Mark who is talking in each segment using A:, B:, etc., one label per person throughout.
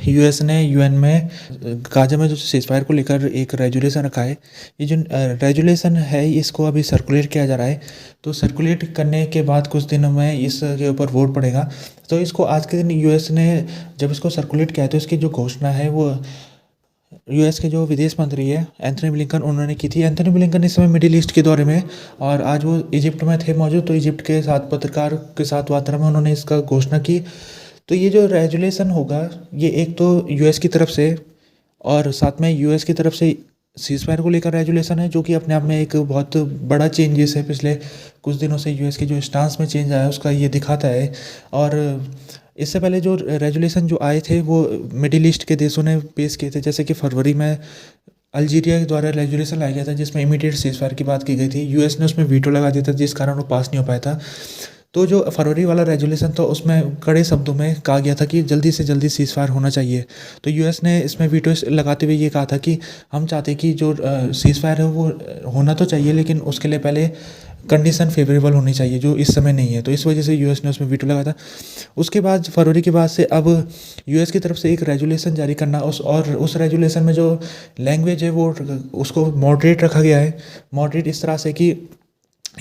A: US ने UN में Gaza में जो सीज़फायर को लेकर एक रेजोल्यूशन रखा है। ये जो रेजोल्यूशन है इसको अभी सर्कुलेट किया जा रहा है। तो सर्कुलेट करने के बाद कुछ दिनों में इसके ऊपर वोट पड़ेगा। तो इसको आज के दिन यूएस ने जब इसको सर्कुलेट किया तो इसकी जो घोषणा है वो यूएस के जो विदेश मंत्री है एंथनी ब्लिंकन उन्होंने की थी। एंथनी ब्लिंकन इस समय मिडिल ईस्ट के दौरे में और आज वो इजिप्ट में थे मौजूद। तो इजिप्ट के साथ पत्रकार के साथ वार्ता में उन्होंने इसका घोषणा की। तो ये जो रेजुलेशन होगा ये एक तो यूएस की तरफ से और साथ में यूएस की तरफ से सीज़फायर को लेकर रेजुलेशन है, जो कि अपने आप में एक बहुत बड़ा चेंजेस है। पिछले कुछ दिनों से यूएस के जो स्टांस में चेंज आया उसका ये दिखाता है। और इससे पहले जो रेजुलेशन जो आए थे वो मिडिल ईस्ट के देशों ने पेश किए थे, जैसे कि फरवरी में अल्जीरिया के द्वारा रेजुलेशन लाया गया था जिसमें इमीडिएट सीज़फायर की बात की गई थी। यूएस ने उसमें वीटो लगा दिया था जिस कारण वो पास नहीं हो पाया था। तो जो फरवरी वाला रेजुलेशन था उसमें कड़े शब्दों में कहा गया था कि जल्दी से जल्दी सीज़फायर होना चाहिए। तो यूएस ने इसमें वीटो लगाते हुए ये कहा था कि हम चाहते कि जो सीज़फायर है वो होना तो चाहिए लेकिन उसके लिए पहले कंडीशन फेवरेबल होनी चाहिए, जो इस समय नहीं है। तो इस वजह से यूएस ने उसमें वीटो लगाया था। उसके बाद फरवरी के बाद से अब यूएस की तरफ से एक रेजुलेशन जारी करना उस रेजुलेशन में जो लैंग्वेज है वो उसको मॉडरेट रखा गया है। मॉडरेट इस तरह से कि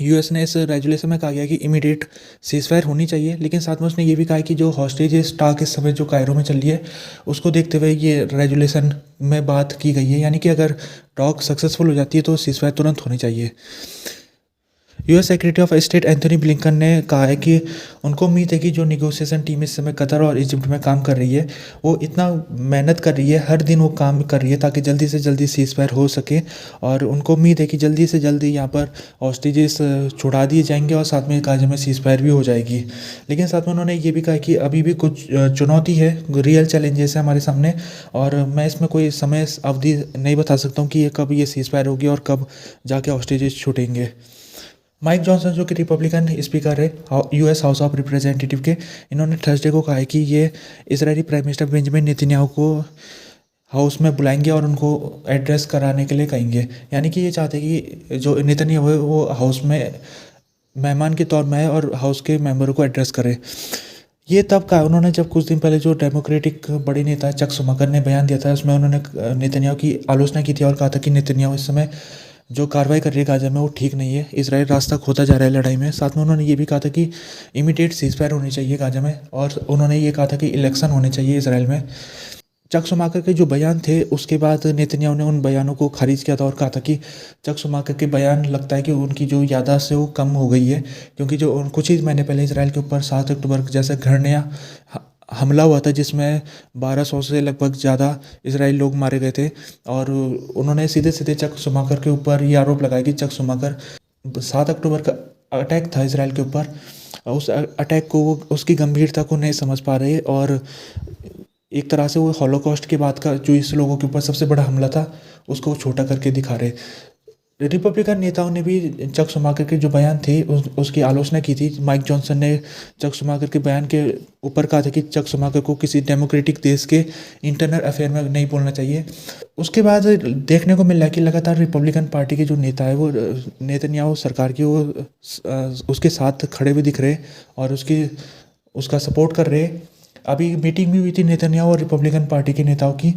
A: यूएस ने इस रेजुलेशन में कहा गया कि इमीडिएट सीज़फायर होनी चाहिए, लेकिन साथ में उसने ये भी कहा कि जो हॉस्टेजेस टाक इस समय जो कायरो में चल रही है उसको देखते हुए ये रेजुलेशन में बात की गई है, यानी कि अगर टॉक सक्सेसफुल हो जाती है तो सीज़फायर तुरंत होनी चाहिए। US secretary of state Anthony Blinken ने कहा है कि उनको उम्मीद है कि जो निगोशिएशन टीम इस समय कतर और इजिप्ट में काम कर रही है वो इतना मेहनत कर रही है, हर दिन वो काम कर रही है ताकि जल्दी से जल्दी सीज़फायर हो सके। और उनको उम्मीद है कि जल्दी से जल्दी यहाँ पर हॉस्टेजेस छुड़ा दिए जाएंगे और साथ में गाजा में सीज़फायर भी हो जाएगी। लेकिन साथ में उन्होंने ये भी कहा कि अभी भी कुछ चुनौती है, रियल चैलेंजेस है हमारे सामने, और मैं इसमें कोई समय अवधि नहीं बता सकता हूँ कि कब ये सीज़फायर होगी और कब जाके हॉस्टेजेस छूटेंगे। माइक जॉनसन जो कि रिपब्लिकन स्पीकर है यूएस हाउस ऑफ रिप्रेजेंटेटिव के, इन्होंने थर्सडे को कहा है कि ये Israeli prime minister Benjamin Netanyahu को हाउस में बुलाएंगे और उनको एड्रेस कराने के लिए कहेंगे। यानी कि ये चाहते हैं कि जो नेतन्याहू है वो हाउस में मेहमान के तौर में आए और हाउस के मेंबरों को एड्रेस करे। ये तब कहा उन्होंने जब कुछ दिन पहले जो डेमोक्रेटिक बड़ी नेता चक शुमाकर ने बयान दिया था, उसमें उन्होंने नेतन्याहू की आलोचना की थी और कहा था कि नेतन्याहू इस समय जो कार्रवाई कर रही है गाजा में वो ठीक नहीं है, इजराइल रास्ता खोता जा रहा है लड़ाई में। साथ में उन्होंने ये भी कहा था कि इमीडिएट सीज़फायर होनी चाहिए गाजा में, और उन्होंने ये कहा था कि इलेक्शन होने चाहिए इसराइल में। चक शुमाकर के जो बयान थे उसके बाद नेतन्याहू ने उन बयानों को खारिज किया था और कहा था कि चक शुमाकर के बयान लगता है कि उनकी जो याददाश्त है वो कम हो गई है, क्योंकि जो कुछ ही महीने पहले इसराइल के ऊपर 7 अक्टूबर जैसा घृण्य हमला हुआ था जिसमें 1200 से लगभग ज़्यादा इजरायली लोग मारे गए थे। और उन्होंने सीधे सीधे चक शुमाकर के ऊपर ये आरोप लगाया कि चक शुमाकर 7 अक्टूबर का अटैक था इसराइल के ऊपर, उस अटैक को वो उसकी गंभीरता को नहीं समझ पा रहे और एक तरह से वो हॉलोकॉस्ट के बाद का जो इस लोगों के ऊपर सबसे बड़ा हमला था उसको छोटा करके दिखा रहे। रिपब्लिकन नेताओं ने भी चक शुमाकर के जो बयान थे उसकी आलोचना की थी। माइक जॉनसन ने चक शुमाकर के बयान के ऊपर कहा था कि चक शुमाकर को किसी डेमोक्रेटिक देश के इंटरनल अफेयर में नहीं बोलना चाहिए। उसके बाद देखने को मिल रहा है कि लगातार रिपब्लिकन पार्टी के जो नेता है वो नेतन्याहू सरकार की वो उसके साथ खड़े हुए दिख रहे और उसका सपोर्ट कर रहे। अभी मीटिंग भी हुई थी नेतन्याहू और रिपब्लिकन पार्टी के नेताओं की।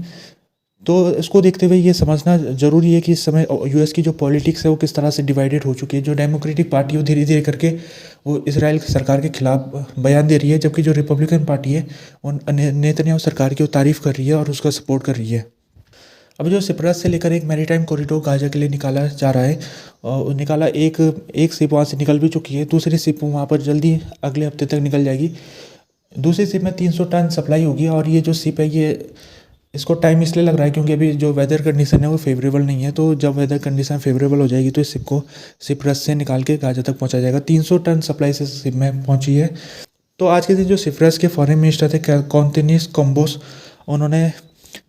A: तो इसको देखते हुए ये समझना ज़रूरी है कि इस समय यूएस की जो पॉलिटिक्स है वो किस तरह से डिवाइडेड हो चुकी है। जो डेमोक्रेटिक पार्टी है वो धीरे धीरे करके वो इजराइल सरकार के खिलाफ बयान दे रही है, जबकि जो रिपब्लिकन पार्टी है वो नेतन्याहू सरकार की वो तारीफ़ कर रही है और उसका सपोर्ट कर रही है। अब जो सिप्रस से लेकर एक मैरीटाइम कॉरिडोर गाजा के लिए निकाला जा रहा है, और निकाला एक शिप वहाँ से निकल भी चुकी है, दूसरी शिप वहाँ पर जल्दी अगले हफ्ते तक निकल जाएगी। दूसरी शिप में 300 टन सप्लाई होगी। और ये जो शिप है ये इसको टाइम इसलिए लग रहा है क्योंकि अभी जो वेदर कंडीशन है वो फेवरेबल नहीं है। तो जब वेदर कंडीशन फेवरेबल हो जाएगी तो इस शिप को सिप्रस से निकाल के गाजा तक पहुंचाया जाएगा। 300 टन सप्लाई से शिप में पहुंची है। तो आज के दिन जो सिप्रस के फॉरेन मिनिस्टर थे कॉन्टिनिस कोम्बोस, उन्होंने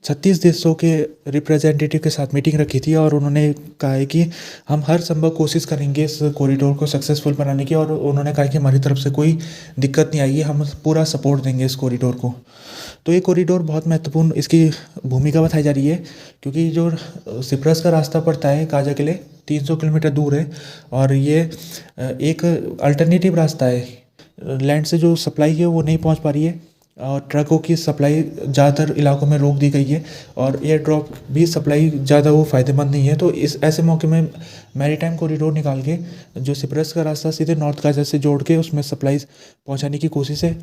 A: 36 देशों के रिप्रेजेंटेटिव के साथ मीटिंग रखी थी और उन्होंने कहा है कि हम हर संभव कोशिश करेंगे इस कॉरिडोर को सक्सेसफुल बनाने की। और उन्होंने कहा कि हमारी तरफ से कोई दिक्कत नहीं आएगी, हम पूरा सपोर्ट देंगे इस कॉरिडोर को। तो ये कॉरिडोर बहुत महत्वपूर्ण इसकी भूमिका बताई जा रही है, क्योंकि जो सिप्रस का रास्ता पड़ता है गाजा के लिए 300 किलोमीटर दूर है और ये एक अल्टरनेटिव रास्ता है। लैंड से जो सप्लाई है वो नहीं पहुंच पा रही है, और ट्रकों की सप्लाई ज़्यादातर इलाकों में रोक दी गई है और एयर ड्रॉप भी सप्लाई ज़्यादा वो फ़ायदेमंद नहीं है। तो इस ऐसे मौके में मैरीटाइम कॉरिडोर निकाल के जो सिप्रस का रास्ता सीधे नॉर्थ गाज़ा से जोड़ के उसमें सप्लाईज पहुंचाने की कोशिश है।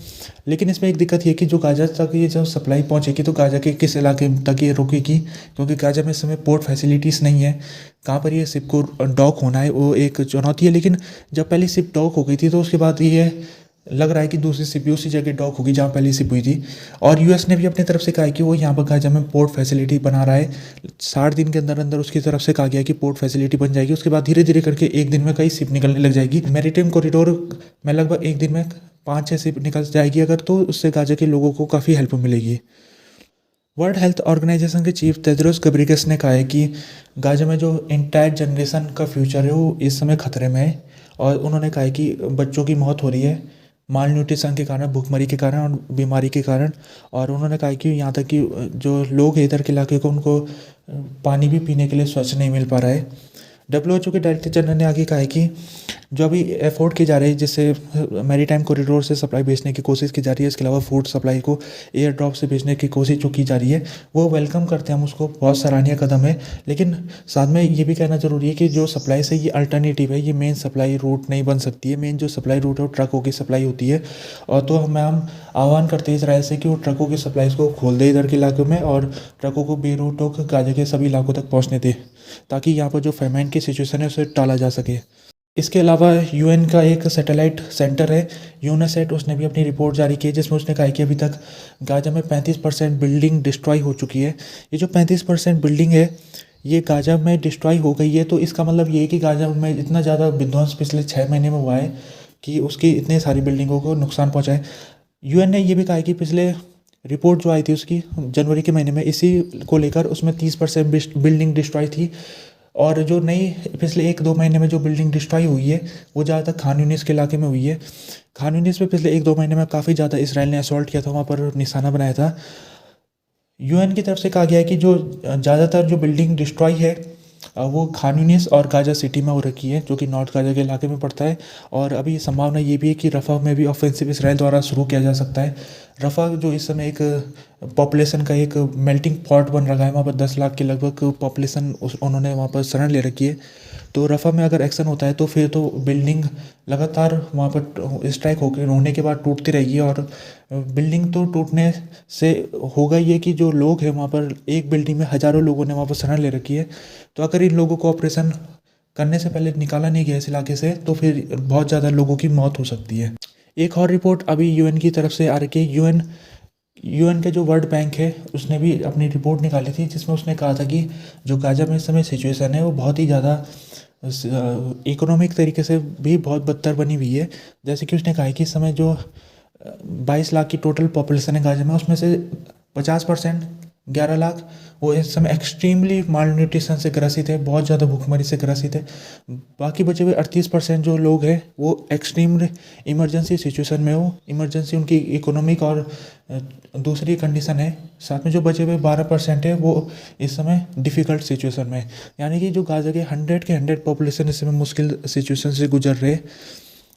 A: लेकिन इसमें एक दिक्कत ये कि जो गाज़ा तक ये जब सप्लाई पहुंचेगी तो गाज़ा के किस इलाके तक ये रुकेगी, क्योंकि गाज़ा में इस समय पोर्ट फैसिलिटीज़ नहीं है। कहाँ पर ये शिप को डॉक होना है वो एक चुनौती है। लेकिन जब पहली शिप डॉक हो गई थी तो उसके बाद ये लग रहा है कि दूसरी शिप भी उसी जगह डॉक होगी जहाँ पहली शिप हुई थी। और यूएस ने भी अपनी तरफ से कहा है कि वो यहाँ पर गाज़ा में पोर्ट फैसिलिटी बना रहा है। 60 दिन के अंदर अंदर उसकी तरफ से कहा गया कि पोर्ट फैसिलिटी बन जाएगी। उसके बाद धीरे धीरे करके एक दिन में कई शिप निकलने लग जाएगी। मैरीटाइम कॉरिडोर में लगभग एक दिन में 5-6 शिप निकल जाएगी अगर, तो उससे गाज़ा के लोगों को काफ़ी हेल्प मिलेगी। वर्ल्ड हेल्थ ऑर्गेनाइजेशन के चीफ तेद्रोस गब्रियस ने कहा है कि गाज़ा में जो इंटायर जनरेशन का फ्यूचर है वो इस समय खतरे में है। और उन्होंने कहा है कि बच्चों की मौत हो रही है माल न्यूट्रिशन के कारण, भूखमरी के कारण और बीमारी के कारण। और उन्होंने कहा कि यहाँ तक कि जो लोग हैं इधर के इलाके को, उनको पानी भी पीने के लिए स्वच्छ नहीं मिल पा रहा है। WHO के डायरेक्टर जनरल ने आगे कहा है कि जो अभी एफोर्ड की जा रही है जिससे मैरीटाइम कॉरिडोर से सप्लाई भेजने की कोशिश की जा रही है, इसके अलावा फूड सप्लाई को एयर ड्रॉप से भेजने की कोशिश जो की जा रही है वो वेलकम करते हैं हम उसको, बहुत सराहनीय कदम है। लेकिन साथ में ये भी कहना ज़रूरी है कि जो सप्लाई से ये अल्टरनेटिव है, ये मेन सप्लाई रूट नहीं बन सकती है। मेन जो सप्लाई रूट है वो ट्रकों की सप्लाई होती है। और तो हम आह्वान करते हैं इसराइल से कि वो ट्रकों की सप्लाईज को खोल दे इधर के इलाकों में और ट्रकों को बेरोक गाज़ा के सभी इलाकों तक पहुँचने दे, ताकि यहाँ पर जो फेमाइन की सिचुएशन है उसे टाला जा सके। इसके अलावा यूएन का एक सैटेलाइट सेंटर है यूनासेट, उसने भी अपनी रिपोर्ट जारी की है जिसमें उसने कहा है कि अभी तक गाज़ा में 35% बिल्डिंग डिस्ट्रॉय हो चुकी है। ये जो 35% बिल्डिंग है ये गाज़ा में डिस्ट्रॉय हो गई है, तो इसका मतलब ये है कि गाज़ा में इतना ज़्यादा विध्वंस पिछले 6 महीने में हुआ है कि उसकी इतने सारी बिल्डिंगों को नुकसान पहुँचा है। यूएन ने ये भी कहा है कि पिछले रिपोर्ट जो आई थी उसकी जनवरी के महीने में, इसी को लेकर उसमें 30% बिल्डिंग डिस्ट्रॉय थी। और जो नई पिछले 1-2 महीने में जो बिल्डिंग डिस्ट्रॉय हुई है वो ज़्यादातर खान यूनिस के इलाके में हुई है। खान यूनिस में पिछले 1-2 महीने में काफ़ी ज़्यादा इसराइल ने असॉल्ट किया था, वहाँ पर निशाना बनाया था। यूएन की तरफ से कहा गया है कि जो ज़्यादातर जो बिल्डिंग डिस्ट्रॉय है वो खान यूनिस और गाज़ा सिटी में हो रखी है, जो कि नॉर्थ गाज़ा के इलाके में पड़ता है। और अभी संभावना ये भी है कि रफ़ा में भी ऑफेंसिव इसराइल द्वारा शुरू किया जा सकता है। रफ़ा जो इस समय एक पॉपुलेशन का एक मेल्टिंग पॉट बन रखा है, वहाँ पर 10 लाख के लगभग पॉपुलेशन उन्होंने वहाँ पर शरण ले रखी है। तो रफ़ा में अगर एक्शन होता है तो फिर तो बिल्डिंग लगातार वहाँ पर स्ट्राइक होने के बाद टूटती रहेगी। और बिल्डिंग तो टूटने से होगा ये कि जो लोग हैं वहाँ पर, एक बिल्डिंग में हज़ारों लोगों ने वहाँ पर शरण ले रखी है, तो अगर इन लोगों को ऑपरेशन करने से पहले निकाला नहीं गया इस इलाके से तो फिर बहुत ज़्यादा लोगों की मौत हो सकती है। एक और रिपोर्ट अभी यूएन की तरफ से आ रही है। यूएन के जो वर्ल्ड बैंक है उसने भी अपनी रिपोर्ट निकाली थी जिसमें उसने कहा था कि जो गाज़ा में इस समय सिचुएशन है वो बहुत ही ज़्यादा इकोनॉमिक तरीके से भी बहुत बदतर बनी हुई है। जैसे कि उसने कहा है कि इस समय जो 22 लाख की टोटल पॉपुलेशन है गाज़ा में, उसमें से 50%, 11 लाख वो इस समय एक्सट्रीमली माल न्यूट्रिशन से ग्रसित है, बहुत ज़्यादा भूखमरी से ग्रसित है। बाकी बचे हुए 38% जो लोग हैं वो एक्सट्रीम इमरजेंसी सिचुएशन में हो, इमरजेंसी उनकी इकोनॉमिक और दूसरी कंडीशन है। साथ में जो बचे हुए 12% है वो इस समय डिफ़िकल्ट सिचुएशन में है। यानी कि जो गाज़ा के 100 के 100 पॉपुलेशन इस समय मुश्किल सिचुएशन से गुजर रहे।